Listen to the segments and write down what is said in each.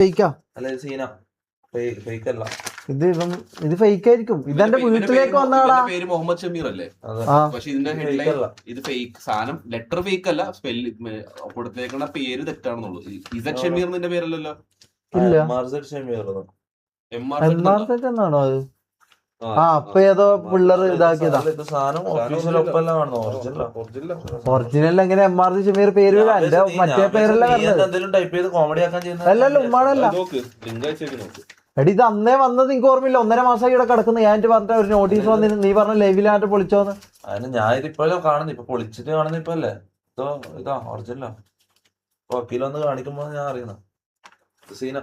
ഫേക്കാ അല്ല സീന ഫേക്ക് അല്ല ഇത് ഫേക്ക് ആയിരിക്കും. ഇതെന്റെ വീട്ടിലേക്ക് വന്നാടാ. പേര് മുഹമ്മദ് ഷമീർ അല്ലേ? പക്ഷെ ഇതിന്റെ ഹെഡ്ലൈൻ ഇത് ഫേക്ക് സാധനം, ലെറ്റർ ഫേക്ക് അല്ല, കൊടുത്തേക്കണ പേര് തെറ്റാണെന്നുള്ളൂ. ഇസക് ഷമീർ നിന്റെ പേരല്ലല്ലോ? എന്നാണോ അത്? അപ്പൊ ഏതോ പിള്ളേർ ഇതാക്കിയതാ. ഒറിജിനൽ എങ്ങനെ MRC ഷമീർ പേര് എന്റെ മറ്റേ പേരല്ല അല്ലല്ലോ ഉമ്മാണല്ല. എടി ഇത് അന്നേ വന്നത് എനിക്ക് ഓർമ്മയില്ല. 1.5 മാസമായി ഇവിടെ കിടക്കുന്നു. ഞാൻ പറഞ്ഞ ഒരു നോട്ടീസ് വന്നിന്, നീ പറഞ്ഞ ലൈവിലായിട്ട് പൊളിച്ചോന്ന്. അതിന് ഞാൻ ഇതിപ്പോഴും കാണുന്നു, ഇപ്പൊ പൊളിച്ചിട്ട് കാണുന്ന ഇപ്പൊ അല്ലേ ഇതാ ഒറിജിനലാ. വക്കീലൊന്ന് കാണിക്കുമ്പോ ഞാൻ അറിയുന്ന സീന.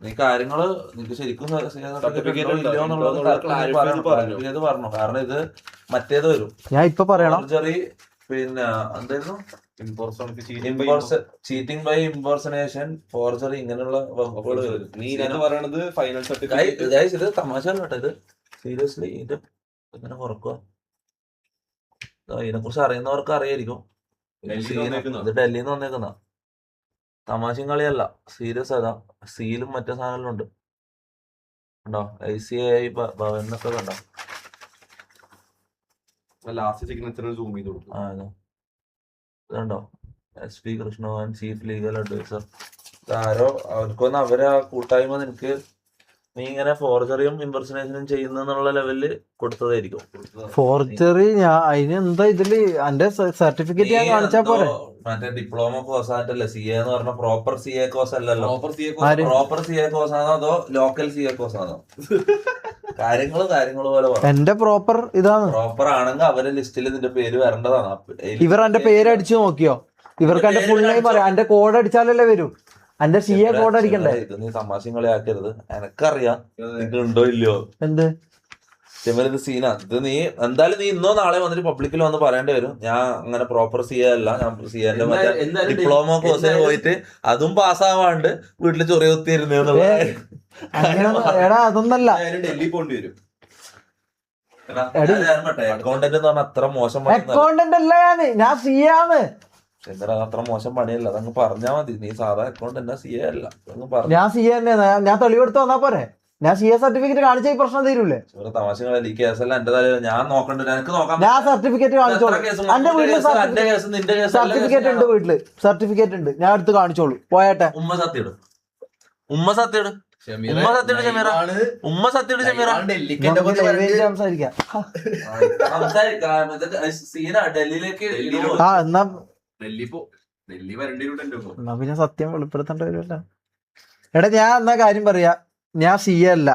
നീ കാര്യങ്ങള് നിനക്ക് ശരിക്കും പറഞ്ഞു. കാരണം ഇത് മറ്റേത് വരും. ഞാൻ ഇപ്പൊ പറയണം. പിന്നെ എന്തായിരുന്നു ചീറ്റിംഗ് ബൈ ഇംപേഴ്സണേഷൻ, ഫോർജറി, ഇങ്ങനെയുള്ള വകുപ്പുകൾ വരും. നീ പറയണത് ഫൈനൽ സർട്ടിഫിക്കറ്റ്. ഇത് തമാശ കേട്ടോ. ഇത് സീരിയസ്ലി ഇത് ഇങ്ങനെ കുറക്കുക. ഇതിനെ കുറിച്ച് അറിയുന്നവർക്ക് അറിയായിരിക്കും. ഇത് ഡൽഹിയിൽ നിന്ന് വന്നേക്കുന്ന തമാശയും കളിയല്ല, സീരിയസ് അതാ. സീലും മറ്റേ സാധനങ്ങളും ഉണ്ട് കണ്ടോ. ICAI ഭവനൊക്കെ കണ്ടോ. ഇതുണ്ടോ SP കൃഷ്ണഭവൻ, ചീഫ് ലീഗൽ അഡ്വൈസർ. ആരോ അവർക്കൊന്ന് അവരെ കൂട്ടായ്മ നിനക്ക് നീ ഇങ്ങനെ ഫോർജറിയും ഇംപെർസണേഷനും ചെയ്യുന്നുള്ള ലെവലില് കൊടുത്തതായിരിക്കും. ഫോർജറി അതിന് എന്താ ഇതില് എന്റെ സർട്ടിഫിക്കറ്റ് ഞാൻ കാണിച്ചാ പോരെ? മറ്റേ ഡിപ്ലോമ കോഴ്സ് ആയിട്ടല്ലേ CA എന്ന് പറഞ്ഞ പ്രോപ്പർ CA കോഴ്സ് അല്ലല്ലോ. പ്രോപ്പർ CA കോഴ്സ് ആണോ അതോ ലോക്കൽ CA കോഴ്സ് ആണോ? കാര്യങ്ങള് പോലെ എന്റെ പ്രോപ്പർ ഇതാണ്. പ്രോപ്പർ ആണെങ്കിൽ അവരെ ലിസ്റ്റിൽ നിന്റെ പേര് വരേണ്ടതാണ്. ഇവർ എന്റെ പേര് അടിച്ചു നോക്കിയോ? ഇവർക്ക് എന്റെ ഫുൾ നെയിം പറയാം. എന്റെ കോഡ് അടിച്ചാലല്ലേ വരൂ. എന്റെ CA കോഡ് അടിക്കണ്ടേ? നീ തമാശയും കളിയാക്കരുത്. എനക്കറിയാം നിനക്ക് ഉണ്ടോ ഇല്ലയോ എന്ത് ചെമ്മരുത് സീന. ഇത് നീ എന്തായാലും നീ ഇന്നോ നാളെ വന്നിട്ട് പബ്ലിക്കിൽ വന്ന് പറയേണ്ടി വരും. ഞാൻ അങ്ങനെ പ്രോപ്പർ CA അല്ല, ഞാൻ CAന്റെ മറ്റേ ഡിപ്ലോമ കോഴ്സിന് പോയിട്ട് അതും പാസ്സാവാണ്ട് വീട്ടില് ചൊറിയ കുത്തിയിരുന്നു. എടാ അതൊന്നല്ല, ഡൽഹി പോണ്ടി വരും. അക്കൗണ്ടന്റ് എന്ന് പറഞ്ഞാൽ അത്ര മോശം അക്കൗണ്ടന്റ് അല്ല ഞാൻ CA ആണ്. എന്താ അത്ര മോശം പണിയല്ല, അതങ്ങ് പറഞ്ഞാ മതി. നീ സാധാ അക്കൗണ്ടന്റ് CA അല്ല. ഞാൻ CA തന്നെ. ഞാൻ തെളിവെടുത്ത് വന്നാ പോരെ? ഞാൻ CA സർട്ടിഫിക്കറ്റ് കാണിച്ച ഈ പ്രശ്നം തീരൂലേ? തമാശകളല്ല. ഈ കേസല്ല എന്റെ തലയിൽ ഞാൻ നോക്കണ്ട. എനിക്ക് നോക്കാം. ഞാൻ സർട്ടിഫിക്കറ്റ് കാണിച്ചോളൂ. എന്റെ വീട്ടില് സർട്ടിഫിക്കറ്റ് ഉണ്ട്. വീട്ടില് സർട്ടിഫിക്കറ്റ് ഉണ്ട്. ഞാൻ എടുത്ത് കാണിച്ചോളൂ. പോയാട്ടെ. ഉമ്മ സത്യം ഷമീറ. ഡൽഹിയിലേക്ക് എന്നാ പിന്നെ സത്യം വെളിപ്പെടുത്തേണ്ട വരുമല്ല. എടാ ഞാൻ എന്നാ കാര്യം പറയാ. ഞാൻ CA അല്ല,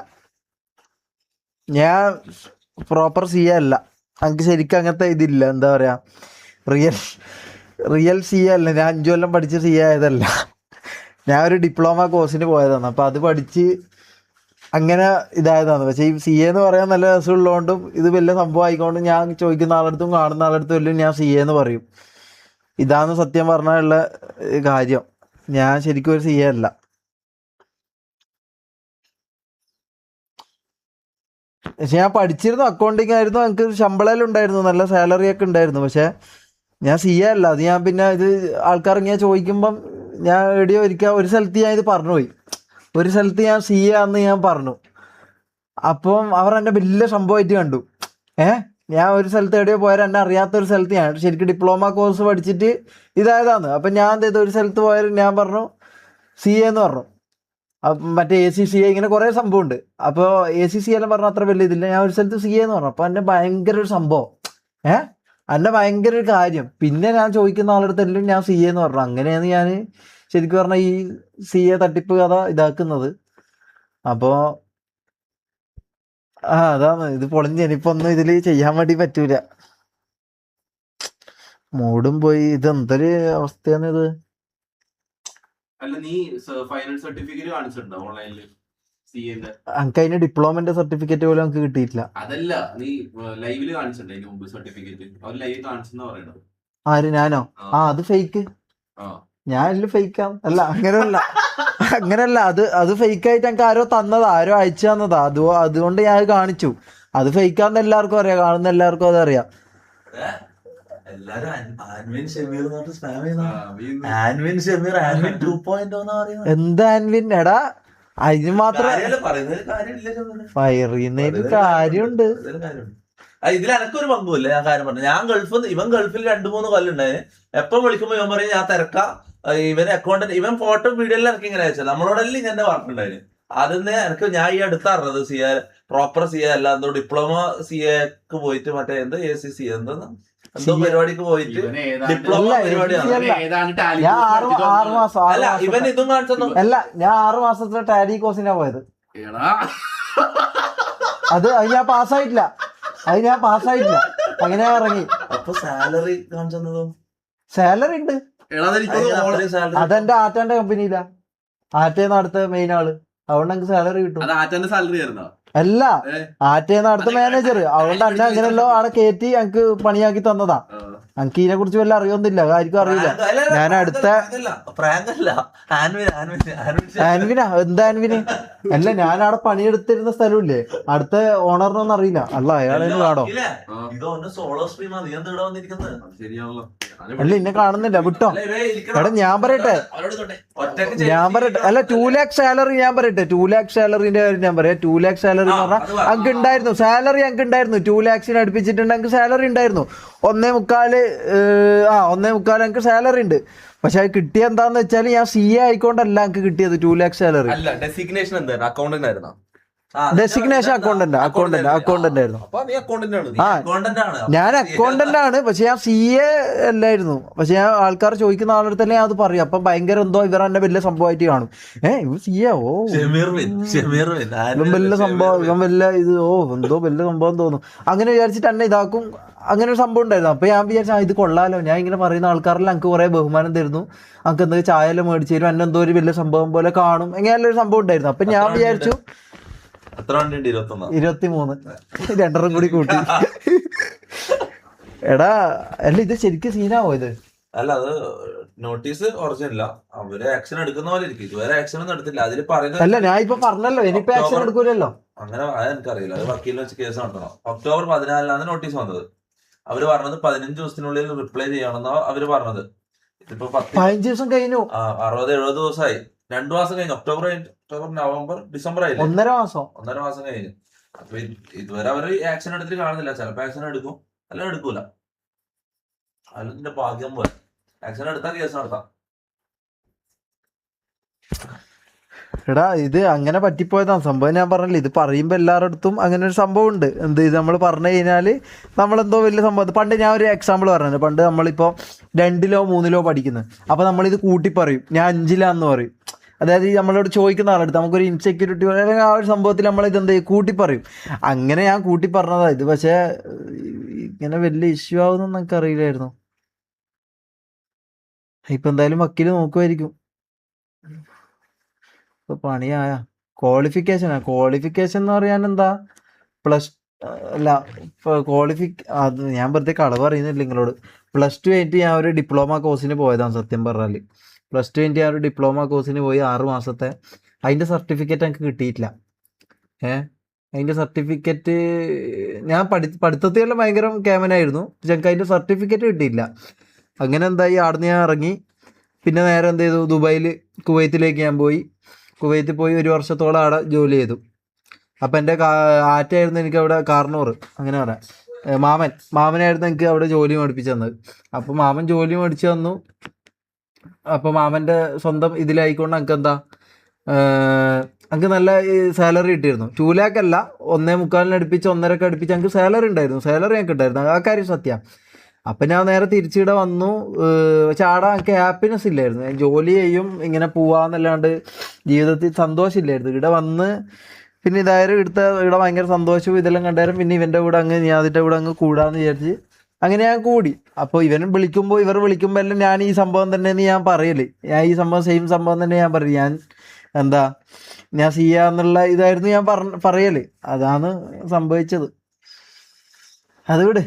ഞാൻ പ്രോപ്പർ CA അല്ല. എനിക്ക് ശരിക്കും അങ്ങനത്തെ ഇതില്ല. എന്താ പറയാ, റിയൽ CA അല്ല. ഞാൻ 5 കൊല്ലം പഠിച്ച് CA ആയതല്ല. ഞാൻ ഒരു ഡിപ്ലോമ കോഴ്സിന് പോയതാണ്. അപ്പൊ അത് പഠിച്ച് അങ്ങനെ ഇതായതാണ്. പക്ഷെ ഈ CA എന്ന് പറയാൻ നല്ല രസമുള്ളതുകൊണ്ടും ഇത് വലിയ സംഭവം ആയിക്കൊണ്ടും ഞാൻ ചോദിക്കുന്ന ആളടുത്തും കാണുന്ന ആളടുത്തും എല്ലാം ഞാൻ CA എന്ന് പറയും. ഇതാണ് സത്യം പറഞ്ഞുള്ള കാര്യം. ഞാൻ ശരിക്കും ഒരു CA അല്ല. പക്ഷെ ഞാൻ പഠിച്ചിരുന്നു, അക്കൗണ്ടിങ് ആയിരുന്നു. എനിക്ക് ശമ്പളം ഉണ്ടായിരുന്നു, നല്ല സാലറി ഒക്കെ ഉണ്ടായിരുന്നു. പക്ഷെ ഞാൻ CA അല്ല. അത് ഞാൻ പിന്നെ ഇത് ആൾക്കാർ ഇങ്ങനെ ചോദിക്കുമ്പം ഞാൻ എവിടെയോ ഒരു സ്ഥലത്ത് ഞാൻ ഇത് പറഞ്ഞുപോയി. ഒരു സ്ഥലത്ത് ഞാൻ CA ആന്ന് ഞാൻ പറഞ്ഞു. അപ്പം അവർ എന്നെ വലിയ സംഭവമായിട്ട് കണ്ടു. ഞാൻ ഒരു സ്ഥലത്ത് എവിടെയോ പോയാൽ എന്നെ അറിയാത്തൊരു സ്ഥലത്ത് ഞാൻ ശരിക്കും ഡിപ്ലോമ കോഴ്സ് പഠിച്ചിട്ട് ഇതായതാണ്. അപ്പം ഞാൻ എന്ത് ചെയ്തു, ഒരു സ്ഥലത്ത് പോയാലും ഞാൻ പറഞ്ഞു CA എന്ന് പറഞ്ഞു. മറ്റേ ACCA ഇങ്ങനെ കുറേ സംഭവമുണ്ട്. അപ്പോൾ ACCA എല്ലാം പറഞ്ഞാൽ അത്ര വലിയ ഇതില്ല. ഞാൻ ഒരു സ്ഥലത്ത് CA എന്ന് പറഞ്ഞു. അപ്പോൾ എന്നെ ഭയങ്കര ഒരു സംഭവം, എന്നെ ഭയങ്കര ഒരു കാര്യം. പിന്നെ ഞാൻ ചോദിക്കുന്ന ആളടുത്തെല്ലാം ഞാൻ CA എന്ന് പറഞ്ഞു. അങ്ങനെയാണ് ഞാൻ ശരിക്കും പറഞ്ഞാൽ ഈ CA തട്ടിപ്പ് കഥ ഇതാക്കുന്നത്. അപ്പോൾ അതാണ് ഇത് പൊളിഞ്ഞ്. ഇനിയിപ്പൊന്നും ഇതിൽ ചെയ്യാൻ വേണ്ടി പറ്റൂല. മൂടും പോയി. ഇത് എന്തൊരു അവസ്ഥയാണ് ഇത്. അല്ല നീ ഫൈനൽ സർട്ടിഫിക്കറ്റ് കാണിച്ചിട്ടുണ്ടോ ഓൺലൈനിൽ? എനിക്ക് അതിന് ഡിപ്ലോമന്റെ സർട്ടിഫിക്കറ്റ് പോലും നമുക്ക് കിട്ടിയിട്ടില്ല. അതല്ല, നീ ലൈവില് കാണിച്ചിട്ടുണ്ടോ അതിന് മുമ്പ് സർട്ടിഫിക്കറ്റ്? അവർ ലൈവ് കാണിച്ചെന്നാ പറയണത്. ആര്? ഞാനോ? അത് ഫേക്ക്. ഞാൻ ഫേക്കാണ്. അല്ല അങ്ങനെയല്ല. അത് ഫേക്കായിട്ട് എനിക്ക് ആരോ തന്നതാ, ആരോ അയച്ചു തന്നതാ. അതുകൊണ്ട് ഞാൻ കാണിച്ചു. അത് ഫേക്കാന്ന് എല്ലാവർക്കും അറിയാം, കാണുന്ന എല്ലാവർക്കും അതറിയാം. എല്ലാരും ആൻവിൻ ഷമീർ എന്ന് സ്പാം ചെയ്യുന്ന ആൻവിൻ ഷമീർ ആൻവിൻ 2.0 എന്ന് പറയുന്നത്. എന്താ ആൻവിൻ എടാ, അതിന് മാത്രം പറയുന്നതിൽ കാര്യമില്ല, പറയുന്നതിൽ കാര്യമുണ്ട്. ഇതിൽ എനക്കൊരു പങ്കുമില്ല. ഞാൻ കാര്യം പറഞ്ഞു, ഞാൻ ഇവൻ ഗൾഫിൽ 2-3 കൊല്ലുണ്ടായി. എപ്പം വിളിക്കുമ്പോ ഇവൻ പറയും ഞാൻ തിരക്കാം, ഇവൻ അക്കൗണ്ടന്റ്, ഇവൻ ഫോട്ടോ വീഡിയോയിൽ എനിക്ക് ഇങ്ങനെ അയച്ചത്. നമ്മളോടല്ലേ ഇങ്ങനെ പറഞ്ഞിട്ടുണ്ടായിരുന്നു. അതിന് എനിക്ക് ഞാൻ ഈ അടുത്ത് അറിഞ്ഞത് CA പ്രോപ്പർ CA അല്ല, എന്തോ ഡിപ്ലോമ CAക്ക് പോയിട്ട് മറ്റേ എന്തോ ACC എന്തോ പരിപാടിക്ക് പോയിട്ട് ഡിപ്ലോമ പരിപാടിയാണ്. ഞാൻ 6 മാസം അല്ല ഇവൻ ഇതും കാണിച്ചു. അല്ല, ഞാൻ 6 മാസത്തിലെ ടാലി കോഴ്സിനാ പോയത്. അത് ഞാൻ പാസ്സായിട്ടില്ല, അങ്ങനെ ഇറങ്ങി. അപ്പൊ സാലറി കാണിച്ചതോ? സാലറി ഉണ്ട്, അതെന്റെ ആറ്റാന്റെ കമ്പനിയിലാ. ആറ്റേന്ന് അടുത്ത മെയിൻ ആള്, അതുകൊണ്ട് എനിക്ക് സാലറി കിട്ടും. സാലറി ആയിരുന്നോ? അല്ല, ആറ്റേന്ന് അടുത്ത മാനേജർ, അതുകൊണ്ട് അന്നെ അങ്ങനെയല്ലോ അവിടെ കയറ്റി ഞങ്ങക്ക് പണിയാക്കി തന്നതാ. എനിക്ക് ഇതിനെ കുറിച്ച് വല്ല അറിയൊന്നുമില്ല, ആർക്കും അറിയില്ല. ഞാൻ അടുത്ത ആൻവിനാ, എന്താ ആൻവിന്? അല്ല, ഞാൻ അവിടെ പണിയെടുത്തിരുന്ന സ്ഥലമില്ലേ, അടുത്ത ഓണറിനൊന്നും അറിയില്ല. അല്ല, അയാളെന്ന് കാണോ? അല്ല, ഇന്നെ കാണുന്നില്ല, വിട്ടോ. എടാ ഞാൻ പറയട്ടെ, അല്ല 2 lakh സാലറി ഞാൻ പറയട്ടെ, 2 lakh സാലറിന്റെ കാര്യം ഞാൻ പറയാം. 2 lakh സാലറി എന്ന് പറഞ്ഞാൽ അങ്ങ് ഉണ്ടായിരുന്നു, സാലറി അങ്ങ് ഉണ്ടായിരുന്നു. 2 lakhs അടുപ്പിച്ചിട്ടുണ്ട് എനിക്ക് സാലറി ഉണ്ടായിരുന്നു. 1.25 എനിക്ക് സാലറി ഉണ്ട്. പക്ഷെ അത് കിട്ടിയ എന്താന്ന് വെച്ചാൽ ഞാൻ CA ആയിക്കൊണ്ടല്ല എനിക്ക് കിട്ടിയത് 2 lakh സാലറി. ഡെസിഗ്നേഷൻ എന്തായിരുന്നു? അക്കൗണ്ടന്റ് ആയിരുന്നോ? ഡെസിഗ്നേഷൻ അക്കൗണ്ടന്റ് ആയിരുന്നു. ഞാൻ അക്കൗണ്ടന്റ് ആണ്, പക്ഷെ ഞാൻ CA അല്ലായിരുന്നു. പക്ഷെ ഞാൻ ആൾക്കാർ ചോദിക്കുന്ന ആളടുത്തല്ലേ ഞാൻ അത് പറയും. അപ്പൊ ഭയങ്കര എന്തോ ഇവർ എന്നെ വലിയ സംഭവമായിട്ട് കാണും. ഇവൻ CA, ഇവൻ വലിയ സംഭവം, ഇവൻ വലിയ ഇത്, എന്തോ വലിയ സംഭവം തോന്നും. അങ്ങനെ വിചാരിച്ചിട്ട് എന്നെ ഇതാക്കും. അങ്ങനെ ഒരു സംഭവം ഉണ്ടായിരുന്നു. അപ്പൊ ഞാൻ വിചാരിച്ചാ ഇത് കൊള്ളാലോ, ഞാൻ ഇങ്ങനെ പറയുന്ന ആൾക്കാരെല്ലാം എനിക്ക് കുറെ ബഹുമാനം തരുന്നു, എനിക്ക് എന്തൊക്കെ ചായ എല്ലാം മേടിച്ചു തരും, എന്നെ എന്തോ ഒരു വലിയ സംഭവം പോലെ കാണും. എങ്ങനെയല്ലൊരു സംഭവം ഉണ്ടായിരുന്നു. അപ്പൊ ഞാൻ വിചാരിച്ചു 23 2 കൂടി കൂട്ടി. എടാ അല്ല, ഇത് ശരിക്കും സീനാവോ ഇത്? അല്ല, അത് നോട്ടീസ് ഒറിജിനല്ല, അവര് ആക്ഷൻ എടുക്കുന്ന പോലെ ഇരിക്കും. ഇതുവരെ ആക്ഷൻ ഒന്നും എടുത്തില്ല. അതിൽ പറയുന്നത് അല്ല, ഞാൻ ഇപ്പൊ പറഞ്ഞല്ലോ, ഇനിയിപ്പോ ആക്ഷൻ എടുക്കൂലല്ലോ. അങ്ങനെ എനിക്കറിയില്ല, അത് വക്കീലിനെ വെച്ച് കേസ് നടത്തണം. October 14 നോട്ടീസ് വന്നത്. അവര് പറഞ്ഞത് 15 ദിവസത്തിനുള്ളിൽ റിപ്ലൈ ചെയ്യണമെന്നാ അവര് പറഞ്ഞത്. ഇതിപ്പോ 15 ദിവസം കഴിഞ്ഞു. 60-70 ദിവസമായി. 2 മാസം കഴിഞ്ഞു. ഒക്ടോബർ, നവംബർ, ഡിസംബർ ആയില്ലേ? 1.5 മാസം കഴിഞ്ഞു. അപ്പൊ ഇതുവരെ അവര് ആക്ഷൻ എടുത്തിട്ട് കാണുന്നില്ല. ചിലപ്പോ ആക്ഷൻ എടുക്കും, അല്ല എടുക്കൂല. അതിന്റെ ഭാഗ്യം പോലെ. ആക്ഷൻ എടുത്താൽ കേസ് നടത്താം. എടാ ഇത് അങ്ങനെ പറ്റിപ്പോയതാണ് സംഭവം. ഞാൻ പറഞ്ഞില്ല, ഇത് പറയുമ്പോൾ എല്ലാവരുടെ അടുത്തും അങ്ങനെ ഒരു സംഭവം ഉണ്ട്. ഇത് നമ്മൾ പറഞ്ഞു കഴിഞ്ഞാൽ നമ്മളെന്തോ വലിയ സംഭവം. പണ്ട് ഞാൻ ഒരു എക്സാമ്പിൾ പറഞ്ഞു. പണ്ട് നമ്മളിപ്പോൾ 2-ലോ 3-ലോ പഠിക്കുന്നത്. അപ്പോൾ നമ്മളിത് കൂട്ടി പറയും, ഞാൻ 5-ലാന്ന് പറയും. അതായത് നമ്മളോട് ചോദിക്കുന്ന ആളെടുത്ത് നമുക്കൊരു ഇൻസെക്യൂരിറ്റി അല്ലെങ്കിൽ ആ ഒരു സംഭവത്തിൽ നമ്മളിത് എന്ത് ചെയ്യും, കൂട്ടി പറയും. അങ്ങനെ ഞാൻ കൂട്ടി പറഞ്ഞതാണ് ഇത്. പക്ഷേ ഇങ്ങനെ വലിയ ഇഷ്യൂ ആവുമെന്ന് നമുക്ക് അറിയില്ലായിരുന്നു. ഇപ്പം എന്തായാലും വക്കീൽ നോക്കുമായിരിക്കും. ഇപ്പൊ പണിയായ ക്വാളിഫിക്കേഷൻ എന്ന് പറയാൻ എന്താ, അല്ല അത് ഞാൻ വെറുതെ കളവ് പറയുന്നില്ല നിങ്ങളോട്. +2 കഴിഞ്ഞിട്ട് ഞാൻ ഒരു ഡിപ്ലോമ കോഴ്സിന് പോയതാണ്. സത്യം പറഞ്ഞാൽ +2 കഴിഞ്ഞിട്ട് ഞാൻ ഒരു ഡിപ്ലോമ കോഴ്സിന് പോയി 6 മാസത്തെ. അതിൻ്റെ സർട്ടിഫിക്കറ്റ് എനിക്ക് കിട്ടിയിട്ടില്ല. അതിൻ്റെ സർട്ടിഫിക്കറ്റ് ഞാൻ പഠിത്തത്തിലെല്ലാം ഭയങ്കര ക്യാമനായിരുന്നു, പക്ഷെ എനിക്ക് അതിൻ്റെ സർട്ടിഫിക്കറ്റ് കിട്ടിയില്ല. അങ്ങനെ എന്തായി, അവിടുന്ന് ഞാൻ ഇറങ്ങി. പിന്നെ നേരെ എന്ത് ചെയ്തു, കുവൈത്തിലേക്ക് ഞാൻ പോയി. കുവൈത്തിൽ പോയി 1 വർഷത്തോളം അവിടെ ജോലി ചെയ്തു. അപ്പം എൻ്റെ ആറ്റായിരുന്നു എനിക്ക് അവിടെ കാർണൂർ, അങ്ങനെ പറയാം. മാമനായിരുന്നു എനിക്ക് അവിടെ ജോലി മേടിപ്പിച്ച് തന്നത്. അപ്പോൾ മാമൻ ജോലി മേടിച്ച് തന്നു. അപ്പോൾ മാമൻ്റെ സ്വന്തം ഇതിലായിക്കൊണ്ട് എനിക്ക് എന്താ, എനിക്ക് നല്ല സാലറി കിട്ടിയിരുന്നു. 2 lakh അല്ല, 1.25 അടുപ്പിച്ച് 1.5 അടുപ്പിച്ച് എനിക്ക് സാലറി ഉണ്ടായിരുന്നു. സാലറി ഞങ്ങൾക്ക് ഉണ്ടായിരുന്നു, ആ കാര്യം സത്യം. അപ്പം ഞാൻ നേരെ തിരിച്ചിവിടെ വന്നു. പക്ഷെ ആടെ എനിക്ക് ഹാപ്പിനെസ് ഇല്ലായിരുന്നു. ഞാൻ ജോലി ചെയ്യും, ഇങ്ങനെ പോവാന്നല്ലാണ്ട് ജീവിതത്തിൽ സന്തോഷമില്ലായിരുന്നു. ഇവിടെ വന്ന് പിന്നെ ഇതായാലും ഇവിടെ ഭയങ്കര സന്തോഷവും ഇതെല്ലാം കണ്ടാലും പിന്നെ ഇവൻ്റെ കൂടെ ഞാൻ അതിൻ്റെ കൂടെ കൂടാന്ന് വിചാരിച്ച് അങ്ങനെ ഞാൻ കൂടി. അപ്പോൾ ഇവർ വിളിക്കുമ്പോൾ എല്ലാം ഞാൻ ഈ സംഭവം തന്നെയെന്ന് ഞാൻ പറയല്. ഞാൻ ഈ സംഭവം സെയിം സംഭവം തന്നെ ഞാൻ പറയും. ഞാൻ ചെയ്യാന്നുള്ള ഇതായിരുന്നു ഞാൻ പറയല്. അതാണ് സംഭവിച്ചത്. അത് വിട്.